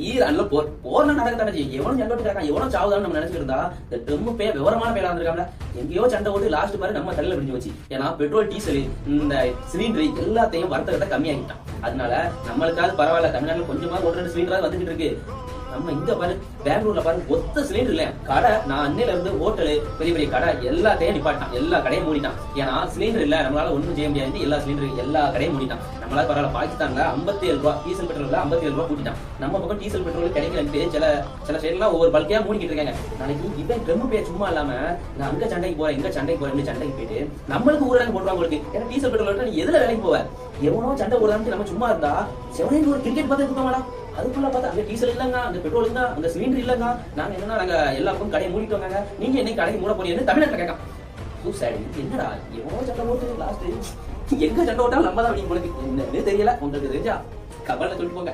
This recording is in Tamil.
ஈரான்ல போர்னா நடக்கத்தானே எவனும் சண்டை போட்டு கிடக்கான், எவனும் சாவுதான்னு நம்ம நினைச்சிட்டு இருந்தா இந்த ட்ரம்ப் பே விவரமான பேரா இருந்திருக்காங்க. எங்கேயோ சண்டை போட்டு லாஸ்ட் மாதிரி நம்ம தலையில பிடிச்சு வச்சு. ஏன்னா பெட்ரோல் டீசல் இந்த சிலிண்டர் எல்லாத்தையும் வர்த்தகத்தை கம்மியாக்கிட்டான். அதனால நம்மளுக்காவது பரவாயில்ல, தமிழ்நாட்டுல கொஞ்சமா ஒரு 2 சிலிண்டராவது வந்துகிட்டு இருக்கு. நம்ம இங்க பாரு பெங்களூர்ல பாரு ஒத்த சிலிண்டர் இல்ல கடை. நான் அன்னையில இருந்து ஹோட்டலு பெரிய பெரிய கடை எல்லாத்தையும் நிப்பாட்டான், எல்லா கடையும் மூடிட்டான். ஏன்னா சிலிண்டர் இல்ல, நம்மளால ஒண்ணும் செய்ய முடியாது. எல்லா சிலிண்டர் எல்லா கடையும் மூடிட்டான். நம்மளால பரவாயில்ல, பாகிஸ்தான்ல 57 ரூபாய் டீசல் பெட்ரோல் 57 ரூபாய் கூட்டிட்டான். நம்ம பக்கம் டீசல் பெட்ரோல் கிடைக்கலன்ட்டு சில சைட்லாம் ஒவ்வொரு பல்கையா மூடிக்கிட்டு இருக்காங்க. நாளைக்கு இவன் ட்ரம்ப் பேர் சும்மா இல்லாம நான் அங்க சண்டைக்கு போறேன் இங்க சண்டைக்கு போறேன் சண்டைக்கு போயிட்டு நம்மளுக்கு ஊரடங்கு போடுவாங்க உங்களுக்கு. ஏன்னா டீசல் பெட்ரோல் நீ எதுல வேலைக்கு போவ? எவனோ சண்டை போடுறான்னு நம்ம சும்மா இருந்தா செவனே ஒரு கிரிக்கெட் பார்த்து இருக்க மாட்டா. அதுக்குள்ள பார்த்தா அங்க டீசல் இல்லங்க, அந்த பெட்ரோல் இல்லங்க, அந்த சிலிண்டர் இல்லங்க. நாங்க என்னன்னா நாங்க எல்லாருக்கும் கடையை மூடிட்டு வந்தாங்க, நீங்க என்னைக்கு கடையை மூட போறீங்கன்னு தமிழ்நாட்டுல கேட்கான். என்னடா எவ்வளவு சண்டை போட்டு லாஸ்ட் எங்க சண்டை போட்டாலும் நம்ம தான் உங்களுக்கு என்னன்னு தெரியல. உங்களுக்கு தெரிஞ்சா கவலை சொல்லிட்டு போங்க.